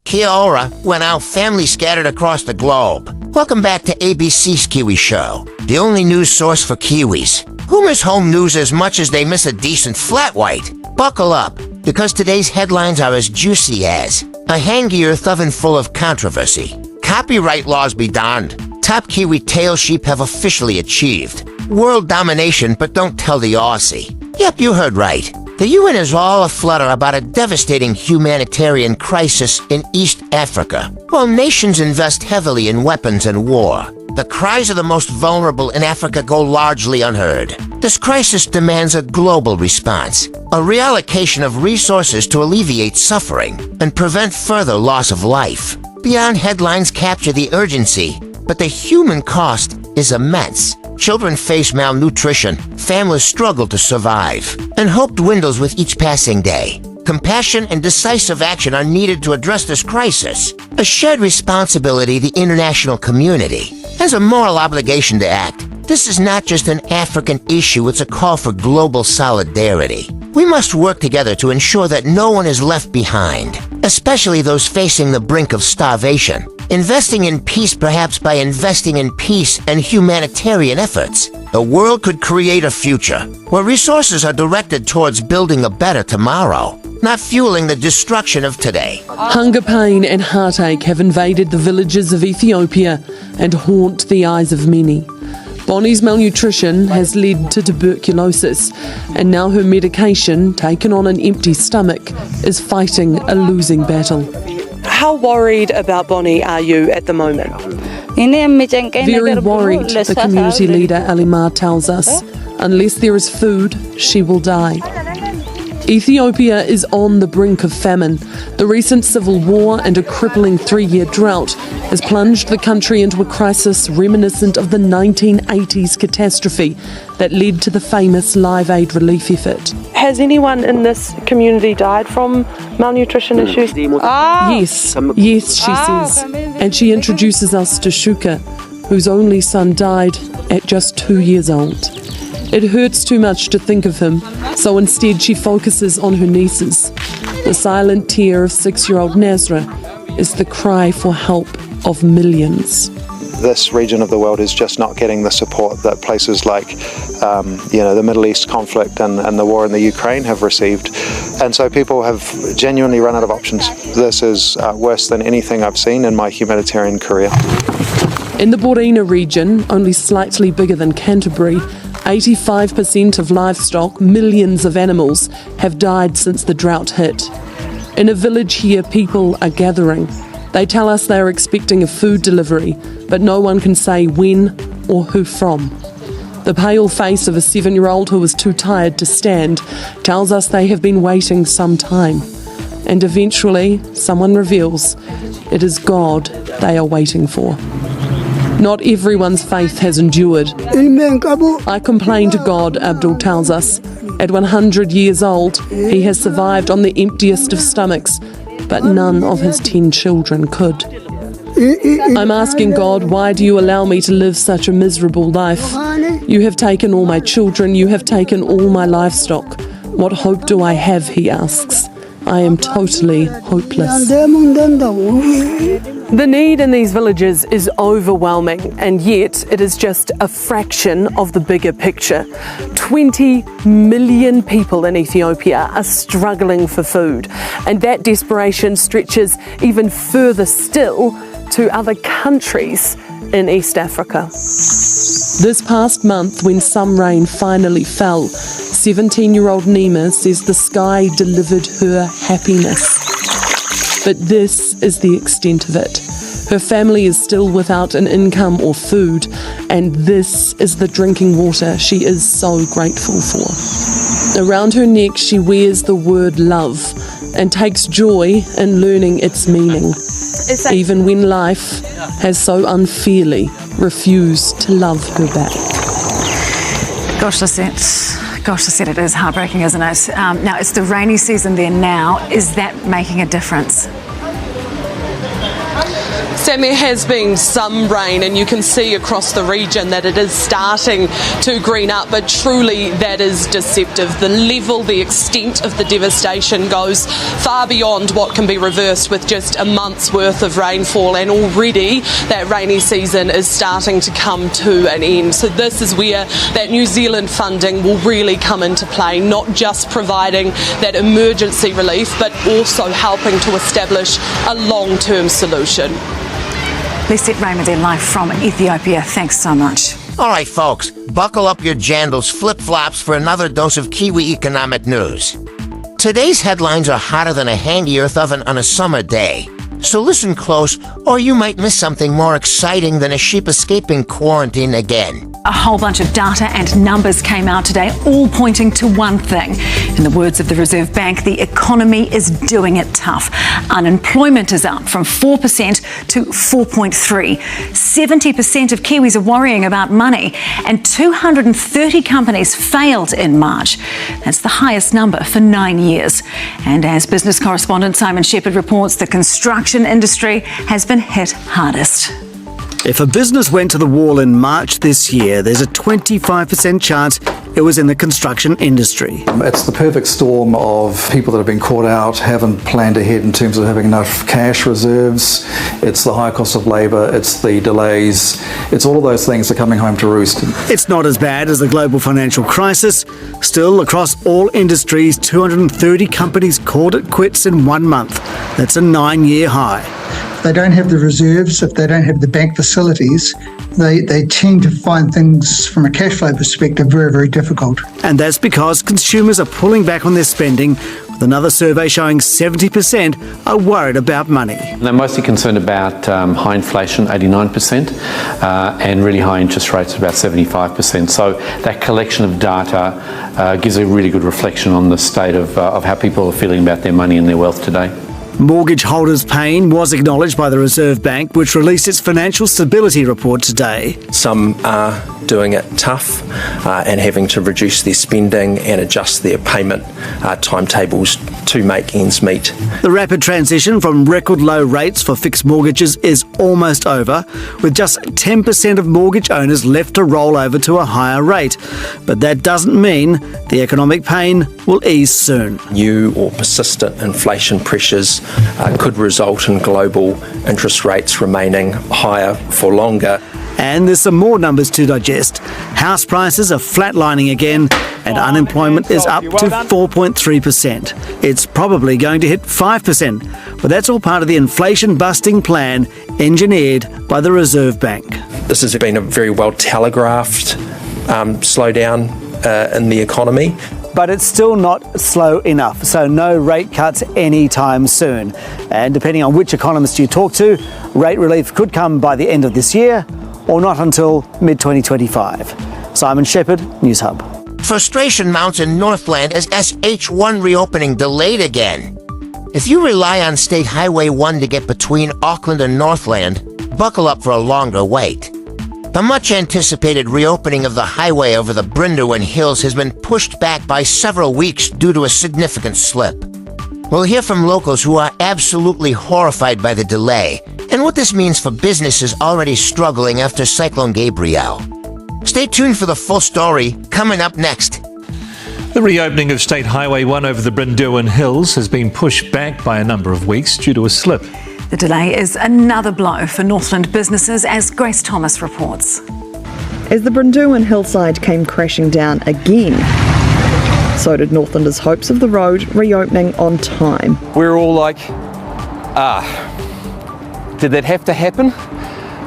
Kia ora, when our family scattered across the globe. Welcome back to ABC's Kiwi Show, the only news source for Kiwis. Who miss home news as much as they miss a decent flat white? Buckle up, because today's headlines are as juicy as a hangy-earth oven full of controversy. Copyright laws be darned. Top Kiwi tail sheep have officially achieved world domination, but don't tell the Aussie. Yep, you heard right. The UN is all aflutter about a devastating humanitarian crisis in East Africa, while nations invest heavily in weapons and war. The cries of the most vulnerable in Africa go largely unheard. This crisis demands a global response, a reallocation of resources to alleviate suffering and prevent further loss of life. Beyond headlines capture the urgency, but the human cost is immense. Children face malnutrition, families struggle to survive, and hope dwindles with each passing day. Compassion and decisive action are needed to address this crisis. A shared responsibility the international community has a moral obligation to act. This is not just an African issue, it's a call for global solidarity. We must work together to ensure that no one is left behind, especially those facing the brink of starvation. Investing in peace, perhaps by investing in peace and humanitarian efforts, the world could create a future where resources are directed towards building a better tomorrow, not fueling the destruction of today. Hunger, pain and heartache have invaded the villages of Ethiopia and haunt the eyes of many. Bonnie's malnutrition has led to tuberculosis, and now her medication, taken on an empty stomach, is fighting a losing battle. How worried about Bonnie are you at the moment? Very worried, the community leader Alimar tells us. Unless there is food, she will die. Ethiopia is on the brink of famine. The recent civil war and a crippling 3-year drought has plunged the country into a crisis reminiscent of the 1980s catastrophe that led to the famous Live Aid relief effort. Has anyone in this community died from malnutrition issues? Yes, she says. And she introduces us to Shuka, whose only son died at just 2 years old. It hurts too much to think of him, so instead she focuses on her nieces. The silent tear of 6-year-old Nazra is the cry for help of millions. This region of the world is just not getting the support that places like the Middle East conflict and the war in the Ukraine have received. And so people have genuinely run out of options. This is worse than anything I've seen in my humanitarian career. In the Borina region, only slightly bigger than Canterbury, 85% of livestock, millions of animals, have died since the drought hit. In a village here, people are gathering. They tell us they are expecting a food delivery, but no one can say when or who from. The pale face of a 7-year-old who was too tired to stand tells us they have been waiting some time. And eventually, someone reveals it is God they are waiting for. Not everyone's faith has endured. I complain to God, Abdul tells us. At 100 years old, he has survived on the emptiest of stomachs, but none of his 10 children could. I'm asking God, why do you allow me to live such a miserable life? You have taken all my children, you have taken all my livestock. What hope do I have, he asks. I am totally hopeless. The need in these villages is overwhelming, and yet it is just a fraction of the bigger picture. 20 million people in Ethiopia are struggling for food, and that desperation stretches even further still to other countries in East Africa. This past month, when some rain finally fell, 17-year-old Nima says the sky delivered her happiness. But this is the extent of it. Her family is still without an income or food, and this is the drinking water she is so grateful for. Around her neck, she wears the word love and takes joy in learning its meaning, even when life has so unfairly refused to love her back. Gosh, it is heartbreaking, isn't it? Now, it's the rainy season there now. Is that making a difference? Sam, there has been some rain and you can see across the region that it is starting to green up, but truly that is deceptive. The level, the extent of the devastation goes far beyond what can be reversed with just a month's worth of rainfall, and already that rainy season is starting to come to an end. So this is where that New Zealand funding will really come into play, not just providing that emergency relief, but also helping to establish a long-term solution. Lisette Raymer there live from Ethiopia. Thanks so much. All right, folks, buckle up your jandals, flip-flops for another dose of Kiwi economic news. Today's headlines are hotter than a handy earth oven on a summer day. So listen close, or you might miss something more exciting than a sheep escaping quarantine again. A whole bunch of data and numbers came out today, all pointing to one thing. In the words of the Reserve Bank, the economy is doing it tough. Unemployment is up from 4% to 4.3%. 70% of Kiwis are worrying about money, and 230 companies failed in March. That's the highest number for 9 years. And as business correspondent Simon Shepherd reports, the construction industry has been hit hardest. If a business went to the wall in March this year, there's a 25% chance it was in the construction industry. It's the perfect storm of people that have been caught out, haven't planned ahead in terms of having enough cash reserves. It's the high cost of labour, it's the delays, it's all of those things that are coming home to roost. It's not as bad as the global financial crisis. Still, across all industries, 230 companies called it quits in 1 month. That's a 9-year high. If they don't have the reserves, if they don't have the bank facilities, they tend to find things from a cash flow perspective very, very difficult. And that's because consumers are pulling back on their spending, with another survey showing 70% are worried about money. They're mostly concerned about high inflation, 89%, and really high interest rates, about 75%. So that collection of data gives a really good reflection on the state of how people are feeling about their money and their wealth today. Mortgage holders' pain was acknowledged by the Reserve Bank, which released its financial stability report today. Some are doing it tough and having to reduce their spending and adjust their payment timetables to make ends meet. The rapid transition from record low rates for fixed mortgages is almost over, with just 10% of mortgage owners left to roll over to a higher rate. But that doesn't mean the economic pain will ease soon. New or persistent inflation pressures could result in global interest rates remaining higher for longer. And there's some more numbers to digest. House prices are flatlining again, and unemployment is up to 4.3%. It's probably going to hit 5%, but that's all part of the inflation-busting plan engineered by the Reserve Bank. This has been a very well telegraphed slowdown in the economy. But it's still not slow enough, so no rate cuts anytime soon. And depending on which economist you talk to, rate relief could come by the end of this year or not until mid-2025. Simon Shepherd, News Hub. Frustration mounts in Northland as SH1 reopening delayed again. If you rely on State Highway 1 to get between Auckland and Northland, buckle up for a longer wait. The much-anticipated reopening of the highway over the Brynderwyne Hills has been pushed back by several weeks due to a significant slip. We'll hear from locals who are absolutely horrified by the delay and what this means for businesses already struggling after Cyclone Gabrielle. Stay tuned for the full story, coming up next. The reopening of State Highway 1 over the Brynderwyne Hills has been pushed back by a number of weeks due to a slip. The delay is another blow for Northland businesses, as Grace Thomas reports. As the Brynderwyne hillside came crashing down again, so did Northlanders' hopes of the road reopening on time. We're all like, did that have to happen?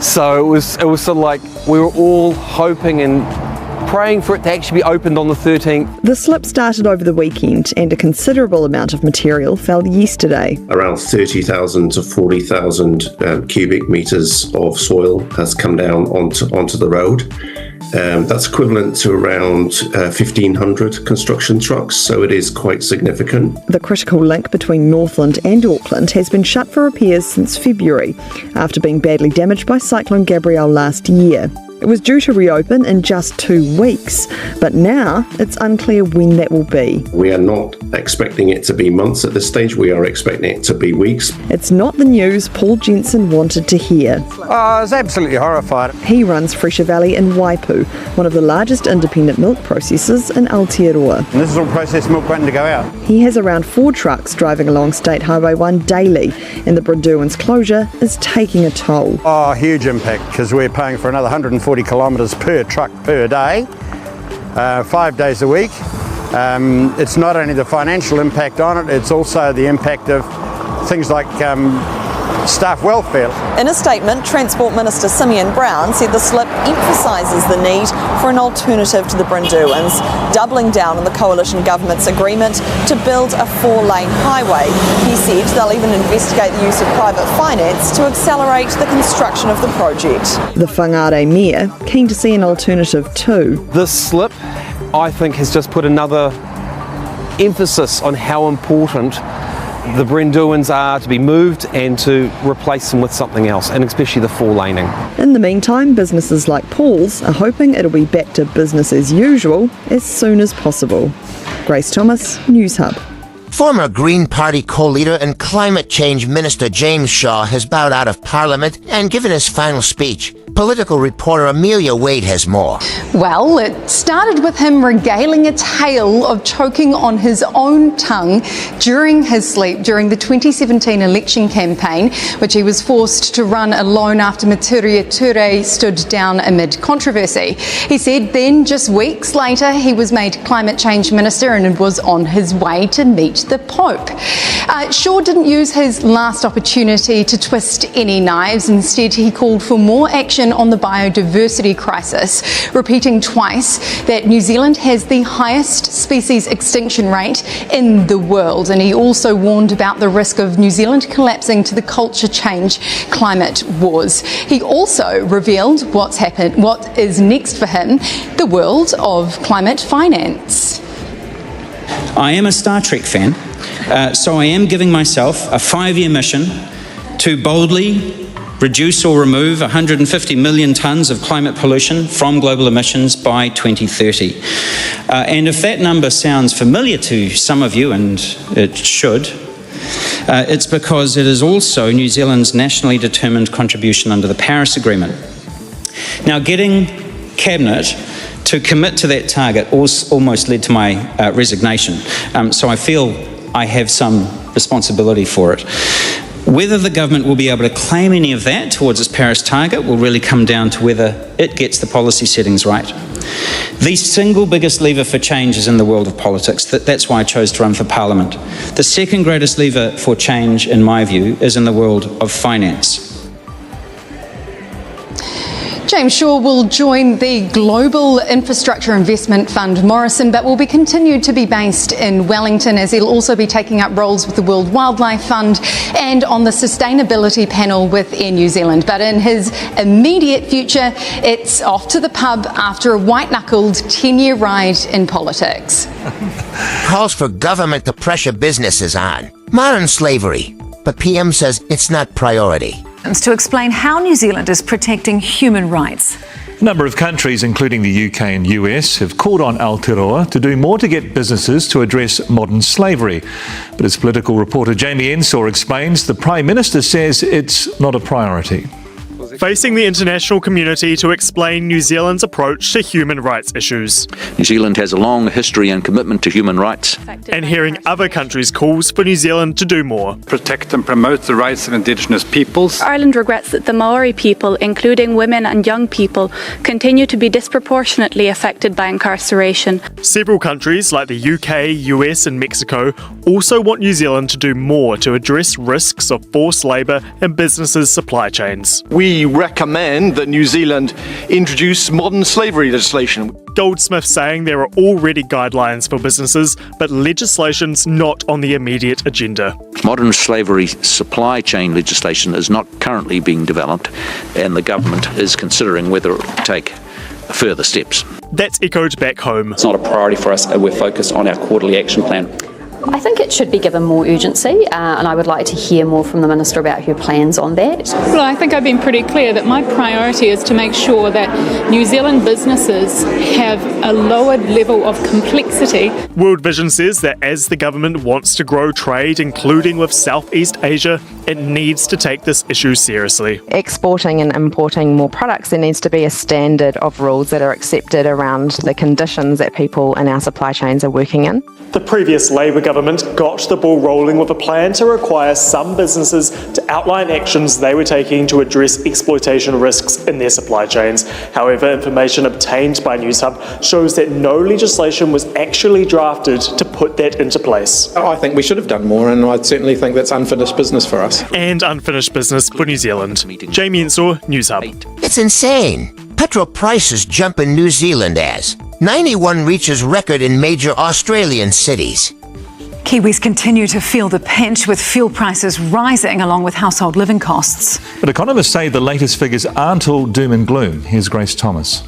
So it was sort of like we were all hoping and praying for it to actually be opened on the 13th. The slip started over the weekend and a considerable amount of material fell yesterday. Around 30,000 to 40,000 cubic metres of soil has come down onto the road. That's equivalent to around 1,500 construction trucks, so it is quite significant. The critical link between Northland and Auckland has been shut for repairs since February, after being badly damaged by Cyclone Gabrielle last year. It was due to reopen in just 2 weeks, but now it's unclear when that will be. We are not expecting it to be months at this stage. We are expecting it to be weeks. It's not the news Paul Jensen wanted to hear. I was absolutely horrified. He runs Fresher Valley in Waipu, one of the largest independent milk processors in Aotearoa. And this is all processed milk waiting to go out. He has around 4 trucks driving along State Highway 1 daily, and the Brindewin's closure is taking a toll. Oh, huge impact, because we're paying for another 140 kilometres per truck per day, 5 days a week. It's not only the financial impact on it, it's also the impact of things like staff welfare. In a statement, Transport Minister Simeon Brown said the slip emphasises the need for an alternative to the Brindewins, doubling down on the coalition government's agreement to build a 4-lane highway. He said they'll even investigate the use of private finance to accelerate the construction of the project. The Whangarei Mayor keen to see an alternative too. This slip, I think, has just put another emphasis on how important the Brindewins are to be moved and to replace them with something else, and especially the 4-laning. In the meantime, businesses like Paul's are hoping it'll be back to business as usual as soon as possible. Grace Thomas, News Hub. Former Green Party co-leader and climate change minister James Shaw has bowed out of Parliament and given his final speech. Political reporter Amelia Wade has more. Well, it started with him regaling a tale of choking on his own tongue during his sleep during the 2017 election campaign, which he was forced to run alone after Maturia Ture stood down amid controversy. He said then, just weeks later, he was made climate change minister and was on his way to meet the Pope. Shaw didn't use his last opportunity to twist any knives. Instead, he called for more action on the biodiversity crisis, repeating twice that New Zealand has the highest species extinction rate in the world. And he also warned about the risk of New Zealand collapsing to the culture change climate wars. He also revealed what is next for him, the world of climate finance. I am a Star Trek fan, so I am giving myself a 5-year mission to boldly reduce or remove 150 million tonnes of climate pollution from global emissions by 2030. And if that number sounds familiar to some of you, and it should, it's because it is also New Zealand's nationally determined contribution under the Paris Agreement. Now, getting Cabinet to commit to that target almost led to my resignation, so I feel I have some responsibility for it. Whether the government will be able to claim any of that towards its Paris target will really come down to whether it gets the policy settings right. The single biggest lever for change is in the world of politics. That's why I chose to run for Parliament. The second greatest lever for change, in my view, is in the world of finance. James Shaw will join the Global Infrastructure Investment Fund Morrison, but will be continued to be based in Wellington, as he'll also be taking up roles with the World Wildlife Fund and on the sustainability panel with Air New Zealand. But in his immediate future, it's off to the pub after a white-knuckled 10-year ride in politics. Calls for government to pressure businesses on modern slavery, but PM says it's not priority. To explain how New Zealand is protecting human rights. A number of countries, including the UK and US, have called on Aotearoa to do more to get businesses to address modern slavery. But as political reporter Jamie Ensor explains, the Prime Minister says it's not a priority. Facing the international community to explain New Zealand's approach to human rights issues. New Zealand has a long history and commitment to human rights. And hearing other countries' calls for New Zealand to do more. Protect and promote the rights of Indigenous peoples. Ireland regrets that the Maori people, including women and young people, continue to be disproportionately affected by incarceration. Several countries like the UK, US and Mexico also want New Zealand to do more to address risks of forced labour and businesses' supply chains. We recommend that New Zealand introduce modern slavery legislation. Goldsmith saying there are already guidelines for businesses, but legislation's not on the immediate agenda. Modern slavery supply chain legislation is not currently being developed, and the government is considering whether it will take further steps. That's echoed back home. It's not a priority for us. We're focused on our quarterly action plan. I think it should be given more urgency, and I would like to hear more from the Minister about her plans on that. Well, I think I've been pretty clear that my priority is to make sure that New Zealand businesses have a lowered level of complexity. World Vision says that as the government wants to grow trade, including with Southeast Asia, it needs to take this issue seriously. Exporting and importing more products, there needs to be a standard of rules that are accepted around the conditions that people in our supply chains are working in. The previous Labour government got the ball rolling with a plan to require some businesses to outline actions they were taking to address exploitation risks in their supply chains. However, information obtained by NewsHub shows that no legislation was actually drafted to put that into place. I think we should have done more, and I certainly think that's unfinished business for us. And unfinished business for New Zealand. Jamie Ensor, NewsHub. It's insane. Petrol prices jump in New Zealand as 91 reaches record in major Australian cities. Kiwis continue to feel the pinch with fuel prices rising along with household living costs. But economists say the latest figures aren't all doom and gloom. Here's Grace Thomas.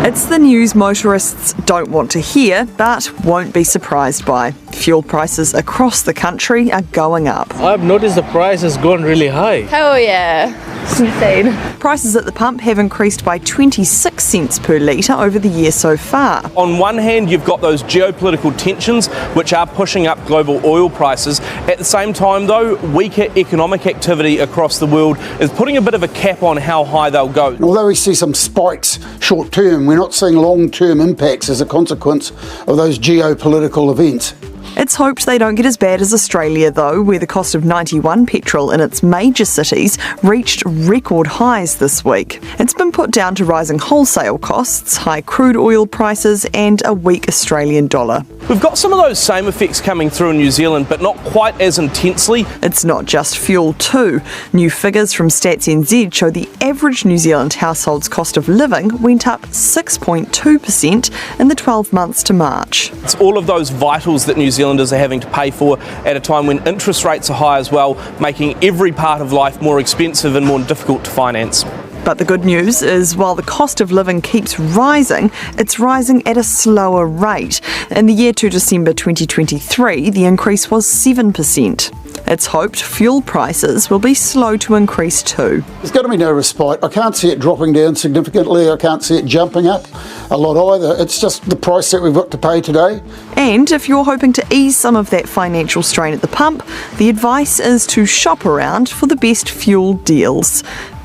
It's the news motorists don't want to hear, but won't be surprised by. Fuel prices across the country are going up. I've noticed the price has gone really high. Hell yeah. It's insane. Prices at the pump have increased by 26 cents per litre over the year so far. On one hand, you've got those geopolitical tensions which are pushing up global oil prices. At the same time, though, weaker economic activity across the world is putting a bit of a cap on how high they'll go. Although we see some spikes short term, we're not seeing long-term impacts as a consequence of those geopolitical events. It's hoped they don't get as bad as Australia, though, where the cost of 91 petrol in its major cities reached record highs this week. It's been put down to rising wholesale costs, high crude oil prices and a weak Australian dollar. We've got some of those same effects coming through in New Zealand, but not quite as intensely. It's not just fuel too. New figures from Stats NZ show the average New Zealand household's cost of living went up 6.2% in the 12 months to March. It's all of those vitals that New Zealanders are having to pay for at a time when interest rates are high as well, making every part of life more expensive and more difficult to finance. But the good news is while the cost of living keeps rising, it's rising at a slower rate. In the year to December 2023, the increase was 7%. It's hoped fuel prices will be slow to increase too. There's going to be no respite. I can't see it dropping down significantly. I can't see it jumping up a lot either. It's just the price that we've got to pay today. And if you're hoping to ease some of that financial strain at the pump, the advice is to shop around for the best fuel deals.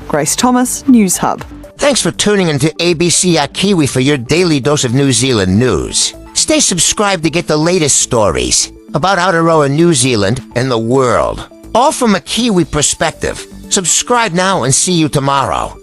Grace Thomas, NewsHub. Thanks for tuning into ABC Kiwi for your daily dose of New Zealand news. Stay subscribed to get the latest stories about Aotearoa, New Zealand, and the world. All from a Kiwi perspective. Subscribe now and see you tomorrow.